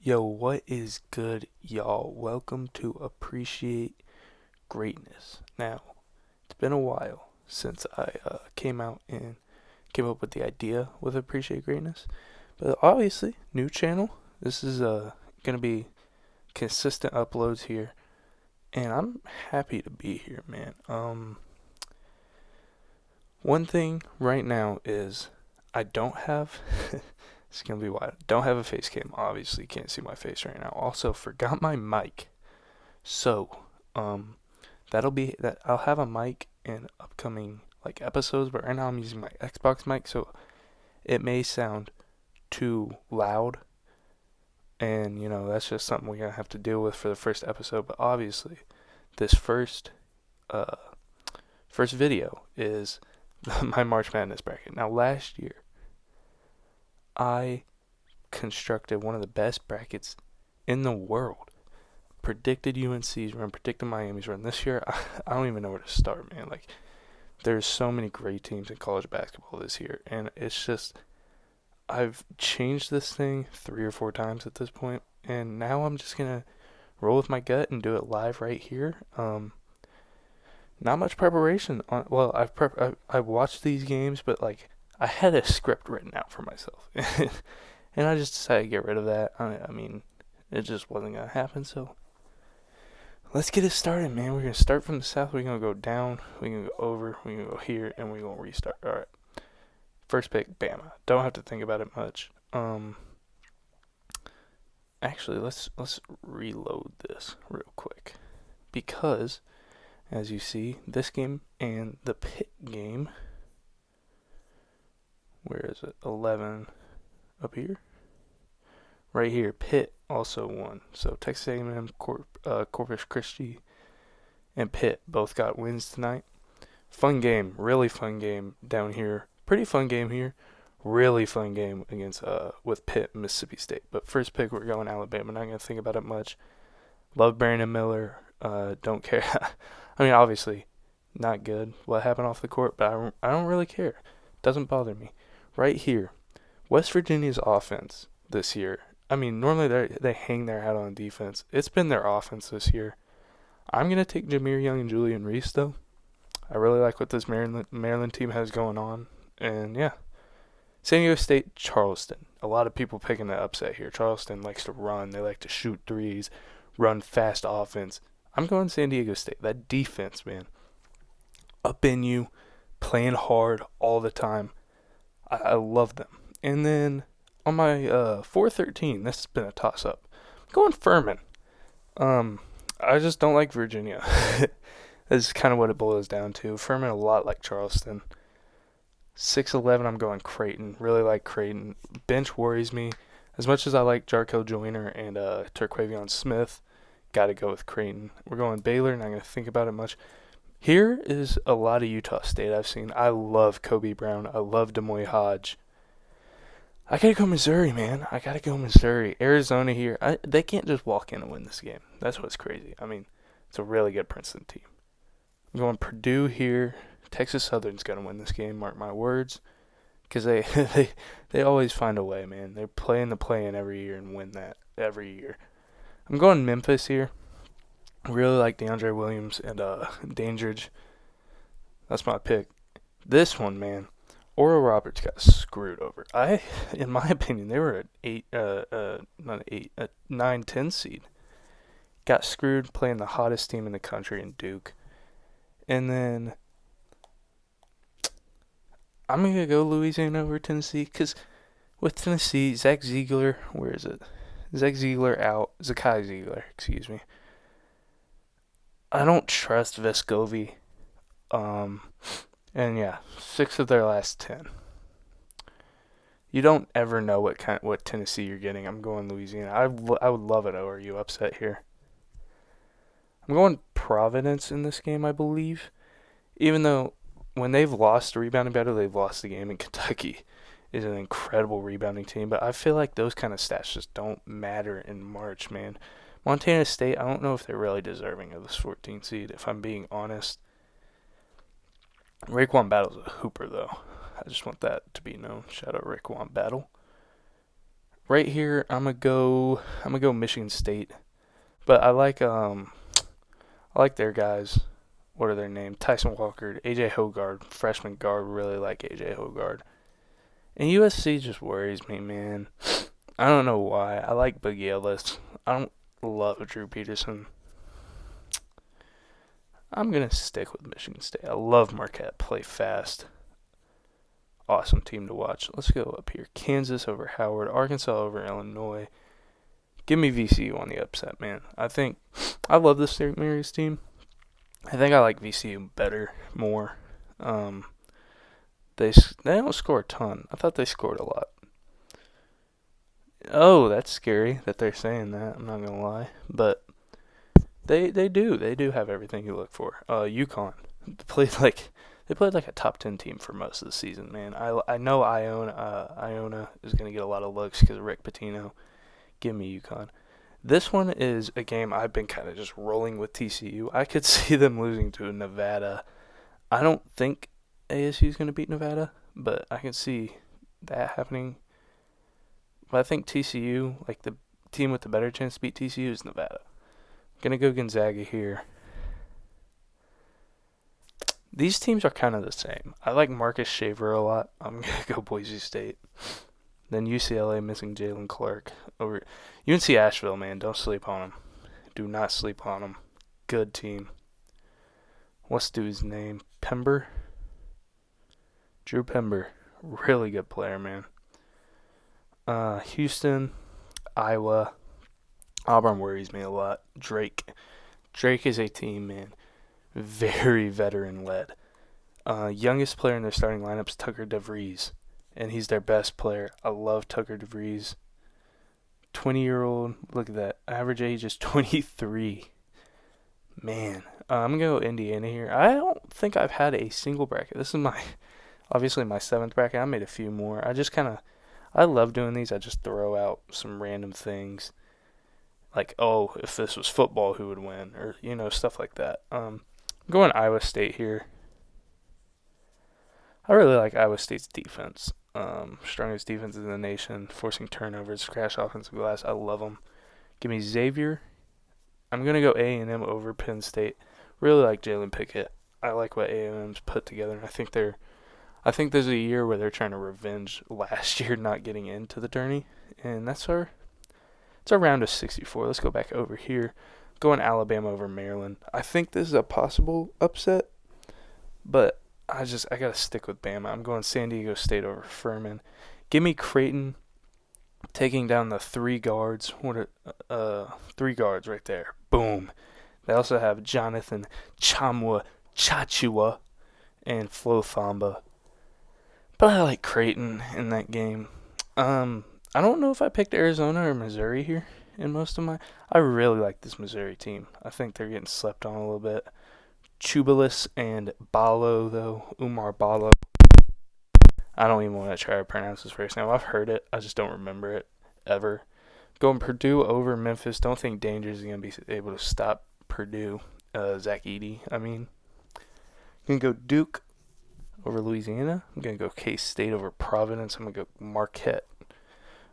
Yo, what is good, y'all? Welcome to Appreciate Greatness. Now, it's been a while since I came up with the idea with Appreciate Greatness, but obviously, new channel. This is gonna be consistent uploads here, and I'm happy to be here, man. One thing right now is I don't have. It's gonna be wild. Don't have a face cam. Obviously, can't see my face right now. Also, forgot my mic. So, um, that'll be that. I'll have a mic in upcoming like episodes, but right now I'm using my Xbox mic, so it may sound too loud, and that's just something we're gonna have to deal with for the first episode. But obviously, this uh first video is my March Madness bracket. Now, last year I constructed one of the best brackets in the world. Predicted UNC's run, predicted Miami's run. This year, I don't even know where to start, man. Like, there's so many great teams in college basketball this year, and it's just I've changed this thing 3 or 4 times at this point, and now I'm just gonna roll with my gut and do it live right here. Not much preparation on. Well, I've watched these games, but like I had a script written out for myself, and I just decided to get rid of that. I mean, it just wasn't gonna happen, so let's get it started, man. We're gonna start from the south. We're gonna go down. We're gonna go over. We're gonna go here, and we're gonna restart. All right. First pick, Bama. Don't have to think about it much. Actually, let's reload this real quick because, as you see, this game and the Pitt game. Where is it? 11 up here. Right here, Pitt also won. So Texas A&M, Corpus Christi, and Pitt both got wins tonight. Fun game, really fun game down here. Pretty fun game here. Really fun game against with Pitt, Mississippi State. But first pick, we're going Alabama. Not gonna think about it much. Love Brandon Miller. Don't care. I mean, obviously, not good what happened off the court, but I don't really care. Doesn't bother me. Right here, West Virginia's offense this year. I mean, normally they hang their hat on defense. It's been their offense this year. I'm gonna take Jameer Young and Julian Reese though. I really like what this Maryland team has going on, and yeah, San Diego State, Charleston. A lot of people picking the upset here. Charleston likes to run. They like to shoot threes, run fast offense. I'm going San Diego State. That defense, man, up in you, playing hard all the time. I love them. And then on my 413, this has been a toss up. I'm going Furman. I just don't like Virginia. This is kind of what it boils down to. Furman a lot like Charleston. 6'11", I'm going Creighton. Really like Creighton. Bench worries me. As much as I like Jarkel Joyner and Terquavion Smith, got to go with Creighton. We're going Baylor, not going to think about it much. Here is a lot of Utah State I've seen. I love Kobe Brown. I love Demoy Hodge. I gotta go Missouri, man. I gotta go Missouri. Arizona here. They can't just walk in and win this game. That's what's crazy. I mean, it's a really good Princeton team. I'm going Purdue here. Texas Southern's gonna win this game. Mark my words, because they always find a way, man. They're playing the play-in every year and win that every year. I'm going Memphis here. I really like DeAndre Williams and Dandridge. That's my pick. This one, man. Oral Roberts got screwed over. In my opinion, they were an not an eight, a 9-10 seed. Got screwed playing the hottest team in the country in Duke. And then I'm gonna go Louisiana over Tennessee because with Tennessee, Zach Ziegler, where is it? Zach Ziegler out. Zakai Ziegler, excuse me. I don't trust Vescovi. Um, and yeah, 6 of their last 10. You don't ever know what Tennessee you're getting. I'm going Louisiana. I would love an ORU upset here. I'm going Providence in this game, I believe. Even though when they've lost the rebounding battle, they've lost the game. And Kentucky is an incredible rebounding team, but I feel like those kind of stats just don't matter in March, man. Montana State, I don't know if they're really deserving of this 14 seed, if I'm being honest. Raekwon Battle's a hooper, though. I just want that to be known. Shout out Raekwon Battle. Right here, I'm gonna go Michigan State. But I like their guys. What are their names? Tyson Walker, AJ Hogard, freshman guard. Really like AJ Hogard. And USC just worries me, man. I don't know why. I like Boogie Ellis. I don't love Drew Peterson. I'm gonna stick with Michigan State. I love Marquette. Play fast. Awesome team to watch. Let's go up here. Kansas over Howard. Arkansas over Illinois. Give me VCU on the upset, man. I love the St. Mary's team. I think I like VCU better, more. Um, they don't score a ton. I thought they scored a lot. Oh, that's scary that they're saying that. I'm not gonna lie, but they do have everything you look for. UConn played like they played like a top 10 team for most of the season, man. I know Iona is gonna get a lot of looks because of Rick Pitino. Give me UConn. This one is a game I've been kind of just rolling with TCU. I could see them losing to Nevada. I don't think ASU is going to beat Nevada, but I can see that happening. But I think TCU, like the team with the better chance to beat TCU, is Nevada. Gonna go Gonzaga here. These teams are kind of the same. I like Marcus Shaver a lot. I'm gonna go Boise State. Then UCLA missing Jalen Clark over UNC Asheville, man. Don't sleep on them. Do not sleep on them. Good team. What's dude's name? Pember? Drew Pember. Really good player, man. Houston, Iowa. Auburn worries me a lot. Drake. Drake is a team, man. Very veteran led. Youngest player in their starting lineup is Tucker DeVries, and he's their best player. I love Tucker DeVries. 20-year-old. Look at that. Average age is 23. Man, I'm going to go Indiana here. I don't think I've had a single bracket. This is obviously my 7th bracket. I made a few more. I love doing these. I just throw out some random things. Like, oh, if this was football, who would win? Or, stuff like that. I'm going Iowa State here. I really like Iowa State's defense. Strongest defense in the nation, forcing turnovers, crash offensive glass. I love them. Give me Xavier. I'm gonna go A&M over Penn State. Really like Jalen Pickett. I like what A&M's put together, and I think there's a year where they're trying to revenge last year not getting into the tourney, and it's our round of 64. Let's go back over here. Going Alabama over Maryland. I think this is a possible upset, but I gotta stick with Bama. I'm going San Diego State over Furman. Give me Creighton taking down the 3 guards. 3 guards right there. Boom. They also have Jonathan Chachua and Flo Thamba. But I like Creighton in that game. I don't know if I picked Arizona or Missouri here in most of my. I really like this Missouri team. I think they're getting slept on a little bit. Chubalis and Ballo, though. Umar Ballo. I don't even want to try to pronounce his first name. I've heard it. I just don't remember it ever. Going Purdue over Memphis. Don't think Danger's going to be able to stop Purdue. Zach Edey, I mean. Going to go Duke over Louisiana. I'm going to go K-State over Providence. I'm going to go Marquette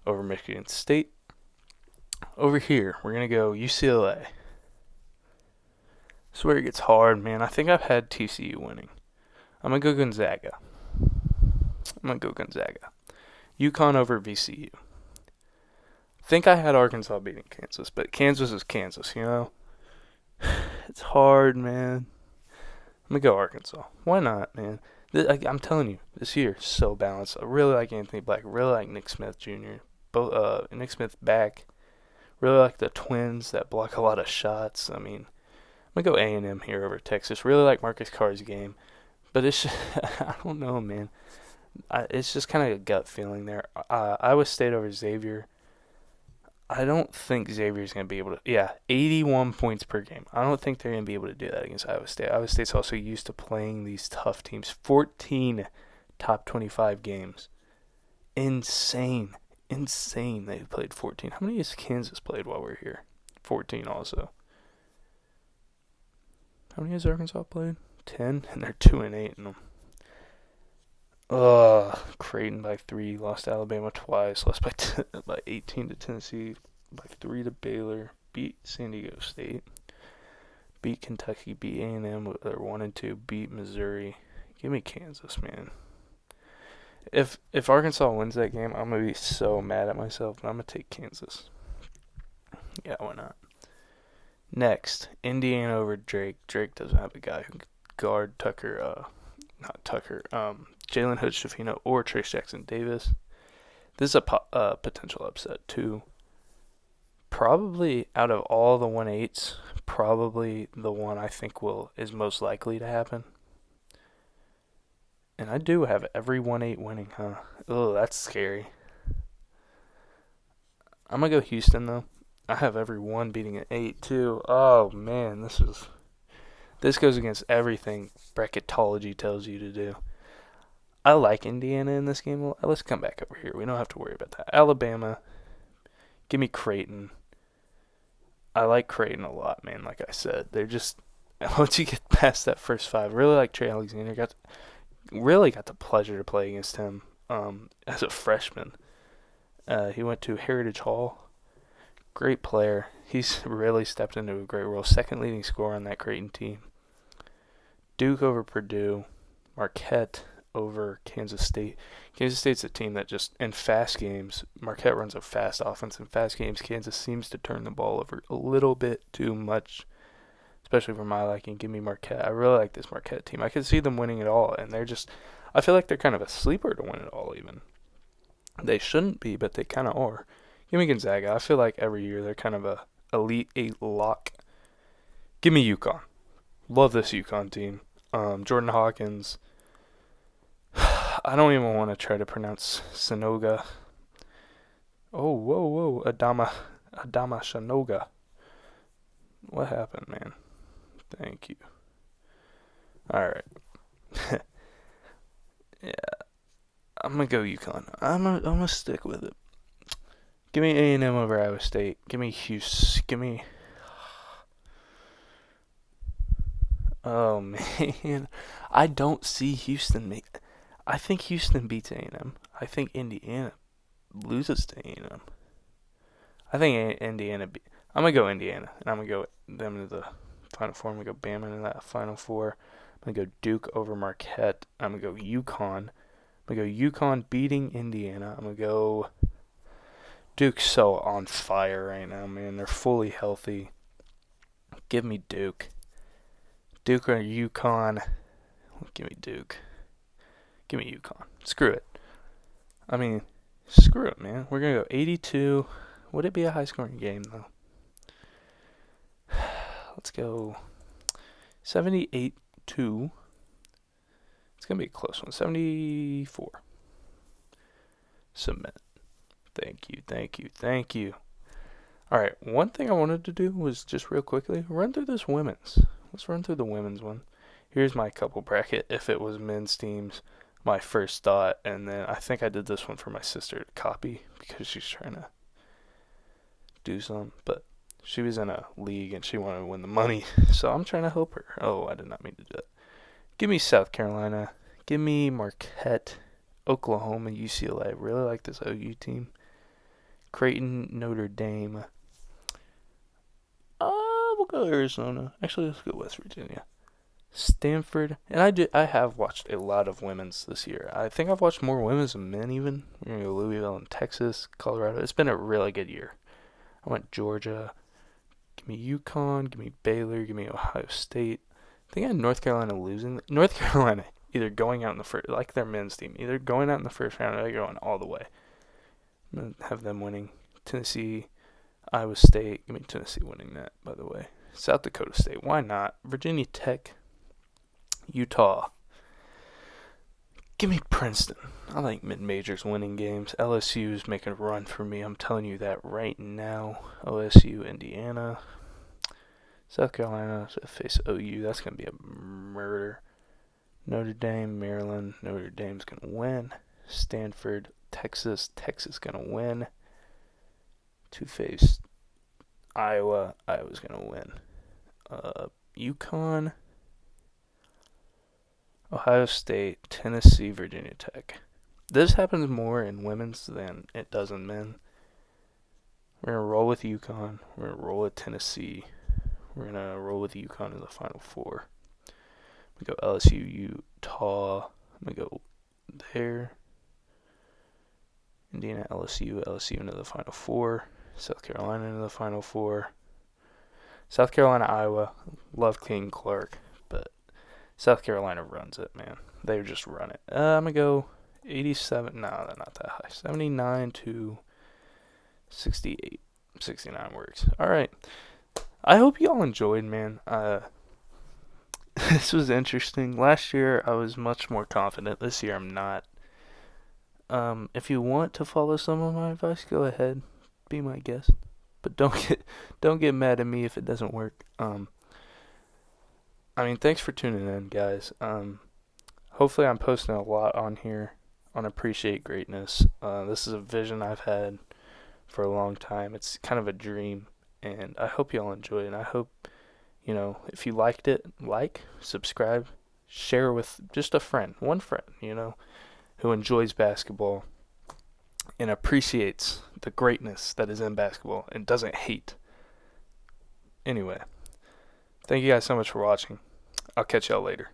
over Michigan State. Over here, we're going to go UCLA. This is where it gets hard, man. I think I've had TCU winning. I'm going to go Gonzaga. UConn over VCU. I think I had Arkansas beating Kansas, but Kansas is Kansas, It's hard, man. I'm going to go Arkansas. Why not, man? I'm telling you, this year is so balanced. I really like Anthony Black. Really like Nick Smith Jr. Nick Smith back. Really like the twins that block a lot of shots. I mean, I'm going to go A&M here over Texas. Really like Marcus Carr's game. But it's just, I don't know, man. It's just kind of a gut feeling there. Iowa State over Xavier. I don't think Xavier's going to be able to. Yeah, 81 points per game. I don't think they're going to be able to do that against Iowa State. Iowa State's also used to playing these tough teams. 14 top 25 games. Insane. They played 14. How many has Kansas played while we're here? 14 also. How many has Arkansas played? 10, and they're 2-8 in them. Creighton by 3, lost to Alabama twice, lost by 18 to Tennessee, by 3 to Baylor, beat San Diego State, beat Kentucky, beat A&M, they're 1-2, beat Missouri. Give me Kansas, man. If Arkansas wins that game, I'm gonna be so mad at myself, but I'm gonna take Kansas. Yeah, why not? Next, Indiana over Drake. Drake doesn't have a guy who can guard not Tucker, Jalen Hood-Schifino or Trace Jackson Davis. This is a potential upset too. Probably out of all the 1-8s, probably the one I think is most likely to happen. And I do have every 1-8 winning, huh? Oh, that's scary. I'm gonna go Houston though. I have every one beating an 8 too. Oh man, this goes against everything bracketology tells you to do. I like Indiana in this game. Let's come back over here. We don't have to worry about that. Alabama, give me Creighton. I like Creighton a lot, man. Like I said, they're just once you get past that first 5, really like Trey Alexander. Really got the pleasure to play against him as a freshman. He went to Heritage Hall. Great player. He's really stepped into a great role. Second leading scorer on that Creighton team. Duke over Purdue. Marquette over Kansas State. Kansas State's a team that just, in fast games, Marquette runs a fast offense. In fast games, Kansas seems to turn the ball over a little bit too much, especially for my liking. Give me Marquette. I really like this Marquette team. I can see them winning it all, and I feel like they're kind of a sleeper to win it all, even. They shouldn't be, but they kind of are. Give me Gonzaga. I feel like every year they're kind of a Elite 8 lock. Give me UConn. Love this UConn team. Jordan Hawkins. I don't even want to try to pronounce Sanoga. Oh, whoa. Adama Shanoga. What happened, man? Thank you. Alright. Yeah. I'm going to go UConn. I'm gonna stick with it. Give me A&M over Iowa State. Give me Houston. Give me... Oh, man. I don't see Houston make... I think Houston beats A&M. I think Indiana loses to A&M. I think Indiana... I'm going to go Indiana, and I'm going to go them to the Final Four. I'm going to go Bama into that Final Four. I'm going to go Duke over Marquette. I'm going to go UConn. I'm going to go UConn beating Indiana. I'm going to go... Duke's so on fire right now, man. They're fully healthy. Give me Duke. Duke or UConn. Give me Duke. Give me UConn. Screw it. I mean, screw it, man. We're going to go 82. Would it be a high-scoring game, though? Let's go 78-2. It's going to be a close one. 74. Submit. Thank you. All right, one thing I wanted to do was just real quickly run through this women's. Let's run through the women's one. Here's my couple bracket if it was men's teams, my first thought, and then I think I did this one for my sister to copy because she's trying to do some, but she was in a league and she wanted to win the money, so I'm trying to help her. Oh, I did not mean to do that. Give me South Carolina. Give me Marquette, Oklahoma, UCLA. Really like this OU team. Creighton, Notre Dame. We'll go Arizona. Actually, let's go West Virginia. Stanford, and I have watched a lot of women's this year. I think I've watched more women's than men even. We're going to go Louisville and Texas, Colorado. It's been a really good year. I went Georgia. Give me UConn. Give me Baylor. Give me Ohio State. I think I had North Carolina losing. North Carolina either going out in the first, like their men's team, either going out in the first round or they're going all the way. I'm going to have them winning. Tennessee, Iowa State. Give me Tennessee winning that, by the way. South Dakota State. Why not? Virginia Tech. Utah. Give me Princeton. I like mid-majors winning games. LSU's making a run for me. I'm telling you that right now. OSU, Indiana. South Carolina face OU. That's going to be a murder. Notre Dame, Maryland. Notre Dame's going to win. Stanford, Texas. Texas going to win. Two-faced Iowa. Iowa's going to win. UConn. Ohio State, Tennessee, Virginia Tech. This happens more in women's than it does in men. We're going to roll with UConn. We're going to roll with Tennessee. We're going to roll with UConn in the Final Four. We go LSU, Utah. We go there. Indiana, LSU into the Final Four. South Carolina into the Final Four. South Carolina, Iowa. Love King Clark, but South Carolina runs it, man. They just run it. I'm going to go 87. No, they're not that high. 79 to 68. 69 works. All right. I hope you all enjoyed, man. This was interesting. Last year, I was much more confident. This year, I'm not. If you want to follow some of my advice, go ahead. Be my guest. But don't get mad at me if it doesn't work. Thanks for tuning in, guys. Hopefully I'm posting a lot on here on Appreciate Greatness. This is a vision I've had for a long time. It's kind of a dream, and I hope y'all enjoy it. And I hope, if you liked it, subscribe, share with just a friend, one friend, who enjoys basketball and appreciates the greatness that is in basketball and doesn't hate. Anyway, thank you guys so much for watching. I'll catch y'all later.